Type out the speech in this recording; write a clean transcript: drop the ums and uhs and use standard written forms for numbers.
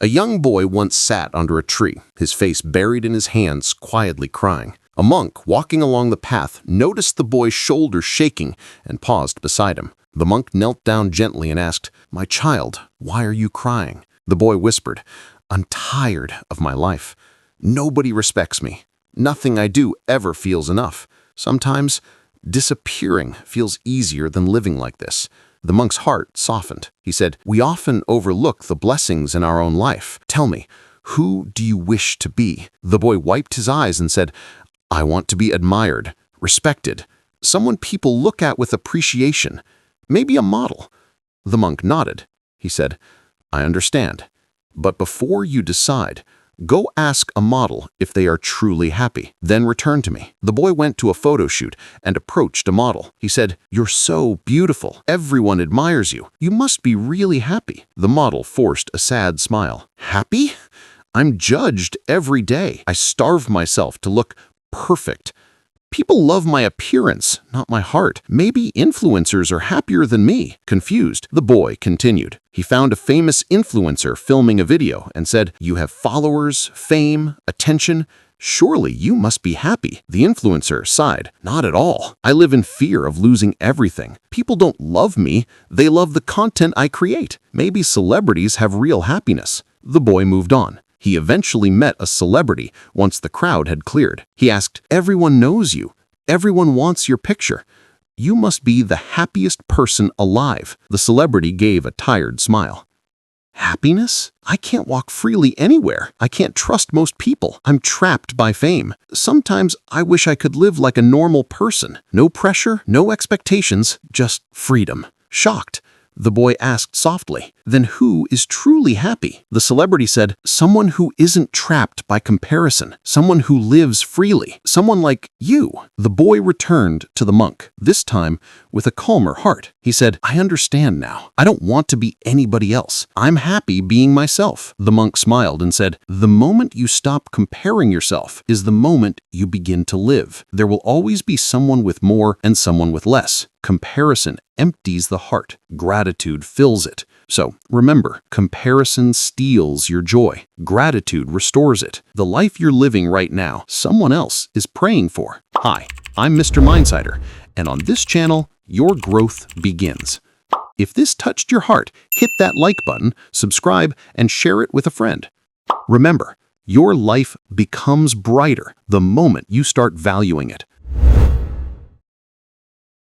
A young boy once sat under a tree, his face buried in his hands, quietly crying. A monk walking along the path noticed the boy's shoulders shaking and paused beside him. The monk knelt down gently and asked, "My child, why are you crying?" The boy whispered, "I'm tired of my life. Nobody respects me. Nothing I do ever feels enough. Sometimes disappearing feels easier than living like this." The monk's heart softened. He said, "We often overlook the blessings in our own life. Tell me, who do you wish to be?" The boy wiped his eyes and said, "I want to be admired, respected, someone people look at with appreciation, maybe a model." The monk nodded. He said, "I understand. But before you decide, go ask a model if they are truly happy. Then return to me." The boy went to a photo shoot and approached a model. He said, "You're so beautiful. Everyone admires you. You must be really happy." The model forced a sad smile. "Happy? I'm judged every day. I starve myself to look perfect. People love my appearance, not my heart. Maybe influencers are happier than me." Confused, the boy continued. He found a famous influencer filming a video and said, "You have followers, fame, attention. Surely you must be happy." The influencer sighed. "Not at all. I live in fear of losing everything. People don't love me. They love the content I create. Maybe celebrities have real happiness." The boy moved on. He eventually met a celebrity once the crowd had cleared. He asked, "Everyone knows you. Everyone wants your picture. You must be the happiest person alive." The celebrity gave a tired smile. "Happiness? I can't walk freely anywhere. I can't trust most people. I'm trapped by fame. Sometimes I wish I could live like a normal person. No pressure, no expectations, just freedom." Shocked, the boy asked softly, "Then who is truly happy?" The celebrity said, "Someone who isn't trapped by comparison, someone who lives freely, someone like you." The boy returned to the monk, this time with a calmer heart. He said, "I understand now. I don't want to be anybody else. I'm happy being myself." The monk smiled and said, "The moment you stop comparing yourself is the moment you begin to live. There will always be someone with more and someone with less. Comparison empties the heart. Gratitude fills it. So remember, comparison steals your joy. Gratitude restores it. The life you're living right now, someone else is praying for." Hi, I'm Mr. Mindsider, and on this channel, your growth begins. If this touched your heart, hit that like button, subscribe, and share it with a friend. Remember, your life becomes brighter the moment you start valuing it.